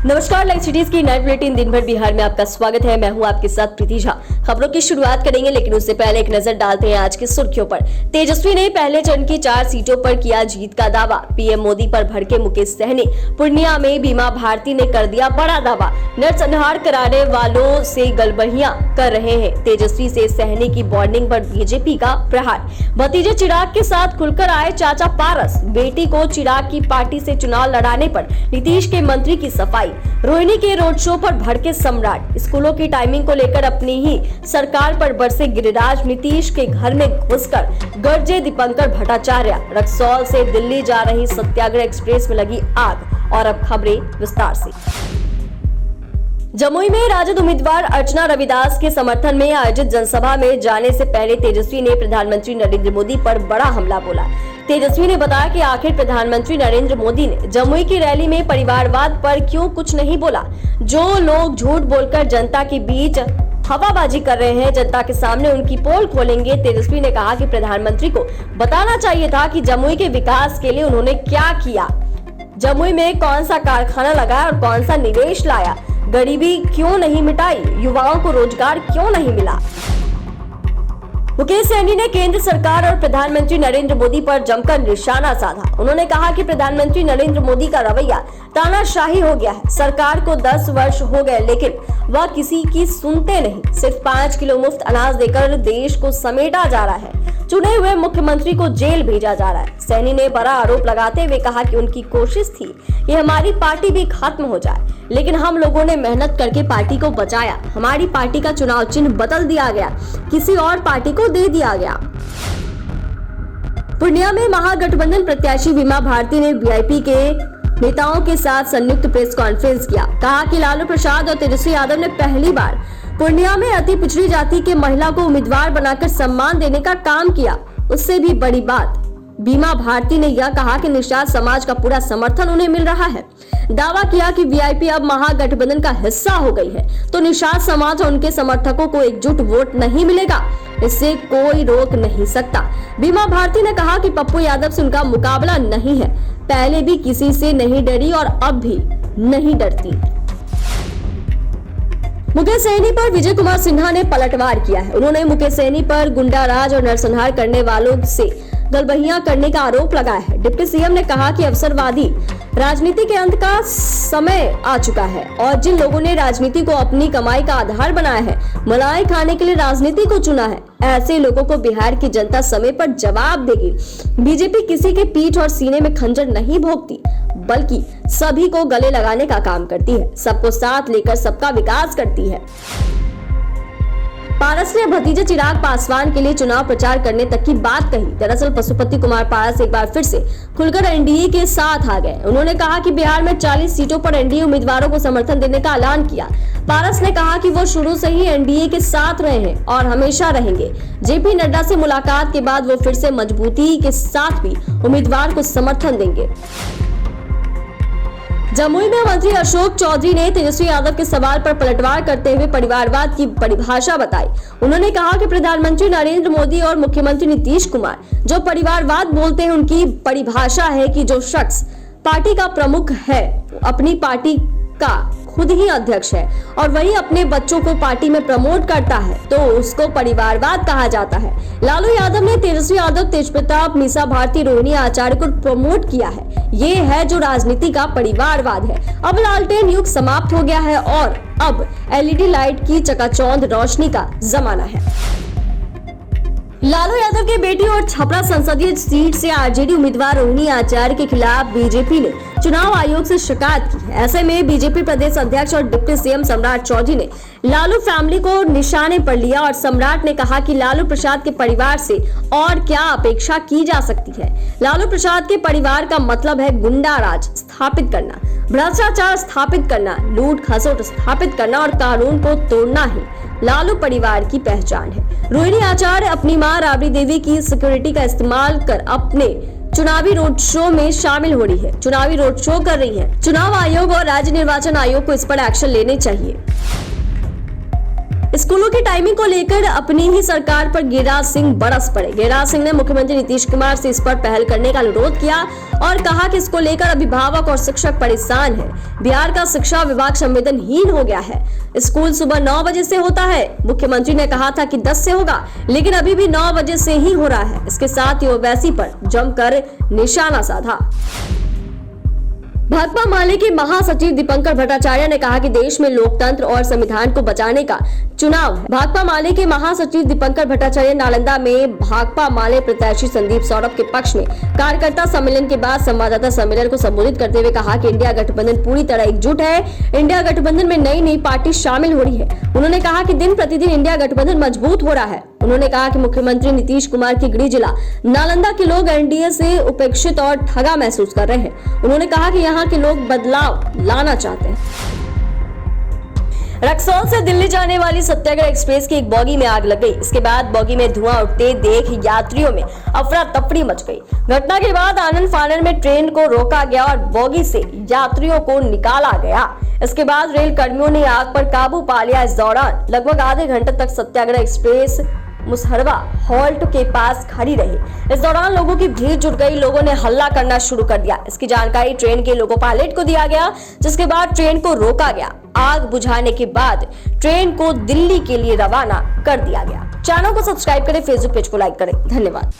नमस्कार, live cities की night bulletin दिन भर बिहार में आपका स्वागत है। मैं हूं आपके साथ प्रीति झा। खबरों की शुरुआत करेंगे, लेकिन उससे पहले एक नजर डालते हैं आज की सुर्खियों पर। तेजस्वी ने पहले चरण की 4 सीटों पर किया जीत का दावा। पीएम मोदी पर भड़के मुकेश सहनी। पूर्णिया में बीमा भारती ने कर दिया बड़ा दावा। नरसंहार कराने वालों से गलबहियां कर रहे हैं। तेजस्वी से सहनी की बॉन्डिंग पर बीजेपी का प्रहार। भतीजे चिराग के साथ खुलकर आए चाचा पारस। बेटी को चिराग की पार्टी से चुनाव लड़ाने पर नीतीश के मंत्री की सफाई। रोहिणी के रोड शो पर भड़के सम्राट। स्कूलों की टाइमिंग को लेकर अपनी ही सरकार पर बरसे गिरिराज। नीतीश के घर में घुसकर गरजे दीपंकर भट्टाचार्य। रक्सौल से दिल्ली जा रही सत्याग्रह एक्सप्रेस में लगी आग। और अब खबरें विस्तार से। जमुई में राजद उम्मीदवार अर्चना रविदास के समर्थन में आयोजित जनसभा में जाने से पहले तेजस्वी ने प्रधानमंत्री नरेंद्र मोदी पर बड़ा हमला बोला। तेजस्वी ने बताया कि आखिर प्रधानमंत्री नरेंद्र मोदी ने जमुई की रैली में परिवारवाद पर क्यों कुछ नहीं बोला। जो लोग झूठ बोलकर जनता के बीच हवाबाजी कर रहे हैं, जनता के सामने उनकी पोल खोलेंगे। तेजस्वी ने कहा कि प्रधानमंत्री को बताना चाहिए था कि जमुई के विकास के लिए उन्होंने क्या किया, जमुई में कौन सा कारखाना लगाया और कौन सा निवेश लाया, गरीबी क्यों नहीं मिटाई, युवाओं को रोजगार क्यों नहीं मिला। मुकेश सहनी ने केंद्र सरकार और प्रधानमंत्री नरेंद्र मोदी पर जमकर निशाना साधा। उन्होंने कहा कि प्रधानमंत्री नरेंद्र मोदी का रवैया तानाशाही हो गया है। सरकार को 10 वर्ष हो गए, लेकिन वह किसी की सुनते नहीं। सिर्फ 5 किलो मुफ्त अनाज देकर देश को समेटा जा रहा है। चुने हुए मुख्यमंत्री को जेल भेजा जा रहा है। सहनी ने बड़ा आरोप लगाते हुए कहा कि उनकी कोशिश थी कि हमारी पार्टी भी खत्म हो जाए, लेकिन हम लोगों ने मेहनत करके पार्टी को बचाया। हमारी पार्टी का चुनाव चिन्ह बदल दिया गया, किसी और पार्टी को दे दिया गया। पूर्णिया में महागठबंधन प्रत्याशी बीमा भारती ने वीआईपी के नेताओं के साथ संयुक्त प्रेस कॉन्फ्रेंस किया। कहा कि लालू प्रसाद और तेजस्वी यादव ने पहली बार पूर्णिया में अति पिछड़ी जाति के महिला को उम्मीदवार बनाकर सम्मान देने का काम किया। उससे भी बड़ी बात, बीमा भारती ने यह कहा कि निषाद समाज का पूरा समर्थन उन्हें मिल रहा है। दावा किया कि वीआईपी अब महागठबंधन का हिस्सा हो गई है, तो निषाद समाज और उनके समर्थकों को एकजुट वोट नहीं मिलेगा, इससे कोई रोक नहीं सकता। बीमा भारती ने कहा कि पप्पू यादव से उनका मुकाबला नहीं है, पहले भी किसी से नहीं डरी और अब भी नहीं डरती। मुकेश सहनी पर विजय कुमार सिन्हा ने पलटवार किया है। उन्होंने मुकेश सहनी पर गुंडाराज और नरसंहार करने वालों से गलबहियां करने का आरोप लगाया है। डिप्टी सीएम ने कहा कि अवसरवादी राजनीति के अंत का समय आ चुका है और जिन लोगों ने राजनीति को अपनी कमाई का आधार बनाया है, मलाई खाने के लिए राजनीति को चुना है, ऐसे लोगों को बिहार की जनता समय पर जवाब देगी। बीजेपी किसी के पीठ और सीने में खंजर नहीं भोंकती, बल्कि सभी को गले लगाने का काम करती है, सबको साथ लेकर सबका विकास करती है। पारस ने भतीजे चिराग पासवान के लिए चुनाव प्रचार करने तक की बात कही। दरअसल पशुपति कुमार पारस एक बार फिर से खुलकर एनडीए के साथ आ गए। उन्होंने कहा कि बिहार में 40 सीटों पर एनडीए उम्मीदवारों को समर्थन देने का ऐलान किया। पारस ने कहा कि वो शुरू से ही एनडीए के साथ रहे हैं और हमेशा रहेंगे। जेपी नड्डा से मुलाकात के बाद वो फिर से मजबूती के साथ भी उम्मीदवार को समर्थन देंगे। जमुई में मंत्री अशोक चौधरी ने तेजस्वी यादव के सवाल पर पलटवार करते हुए परिवारवाद की परिभाषा बताई। उन्होंने कहा कि प्रधानमंत्री नरेंद्र मोदी और मुख्यमंत्री नीतीश कुमार जो परिवारवाद बोलते हैं, उनकी परिभाषा है कि जो शख्स पार्टी का प्रमुख है, अपनी पार्टी का खुद ही अध्यक्ष है और वही अपने बच्चों को पार्टी में प्रमोट करता है, तो उसको परिवारवाद कहा जाता है। लालू यादव ने तेजस्वी यादव, तेजप्रताप, मीसा भारती, रोहिणी आचार्य को प्रमोट किया है। ये है जो राजनीति का परिवारवाद है। अब लालटेन युग समाप्त हो गया है और अब एलईडी लाइट की चकाचौंध रोशनी का जमाना है। लालू यादव की बेटी और छपरा संसदीय सीट से आरजेडी उम्मीदवार रोहिणी आचार्य के खिलाफ बीजेपी ने चुनाव आयोग से शिकायत की है। ऐसे में बीजेपी प्रदेश अध्यक्ष और डिप्टी सीएम सम्राट चौधरी ने लालू फैमिली को निशाने पर लिया और सम्राट ने कहा कि लालू प्रसाद के परिवार से और क्या अपेक्षा की जा सकती है। लालू प्रसाद के परिवार का मतलब है गुंडा राज स्थापित करना, भ्रष्टाचार स्थापित करना, लूट खसोट स्थापित करना और कानून को तोड़ना ही लालू परिवार की पहचान है। रोहिणी आचार्य अपनी मां राबड़ी देवी की सिक्योरिटी का इस्तेमाल कर अपने चुनावी रोड शो में शामिल हो रही है, चुनावी रोड शो कर रही है। चुनाव आयोग और राज्य निर्वाचन आयोग को इस पर एक्शन लेने चाहिए। स्कूलों की टाइमिंग को लेकर अपनी ही सरकार पर गिरिराज सिंह बरस पड़े। गिरिराज सिंह ने मुख्यमंत्री नीतीश कुमार से इस पर पहल करने का अनुरोध किया और कहा कि इसको लेकर अभिभावक और शिक्षक परेशान है। बिहार का शिक्षा विभाग संवेदनहीन हो गया है। स्कूल सुबह 9 बजे से होता है। मुख्यमंत्री ने कहा था कि 10 से होगा, लेकिन अभी भी 9 बजे से ही हो रहा है। इसके साथ ही ओवैसी पर जमकर निशाना साधा। भाकपा माले के महासचिव दीपंकर भट्टाचार्य ने कहा कि देश में लोकतंत्र और संविधान को बचाने का चुनाव है। भाकपा माले के महासचिव दीपंकर भट्टाचार्य नालंदा में भाकपा माले प्रत्याशी संदीप सौरभ के पक्ष में कार्यकर्ता सम्मेलन के बाद संवाददाता सम्मेलन को संबोधित करते हुए कहा कि इंडिया गठबंधन पूरी तरह एकजुट है। इंडिया गठबंधन में नई नई पार्टी शामिल हो रही है। उन्होंने कहा कि दिन प्रतिदिन इंडिया गठबंधन मजबूत हो रहा है। उन्होंने कहा कि मुख्यमंत्री नीतीश कुमार की गृह जिला नालंदा के लोग एनडीए से उपेक्षित और ठगा महसूस कर रहे हैं। उन्होंने कहा कि यहाँ के लोग बदलाव लाना चाहते हैं। रक्सौल से दिल्ली जाने वाली सत्याग्रह एक्सप्रेस की एक बॉगी में आग लग गई। इसके बाद बॉगी में धुआं उठते देख यात्रियों में अफरा तफरी मच गई। घटना के बाद आनन फानन में ट्रेन को रोका गया और बॉगी से यात्रियों को निकाला गया। इसके बाद रेल कर्मियों ने आग पर काबू पा लिया। इस दौरान लगभग आधे घंटे तक सत्याग्रह एक्सप्रेस मुसहरवा हॉल्ट के पास खड़ी रही। इस दौरान लोगों की भीड़ जुट गई। लोगों ने हल्ला करना शुरू कर दिया। इसकी जानकारी ट्रेन के लोको पायलट को दिया गया, जिसके बाद ट्रेन को रोका गया। आग बुझाने के बाद ट्रेन को दिल्ली के लिए रवाना कर दिया गया। चैनल को सब्सक्राइब करें, फेसबुक पेज को लाइक करें। धन्यवाद।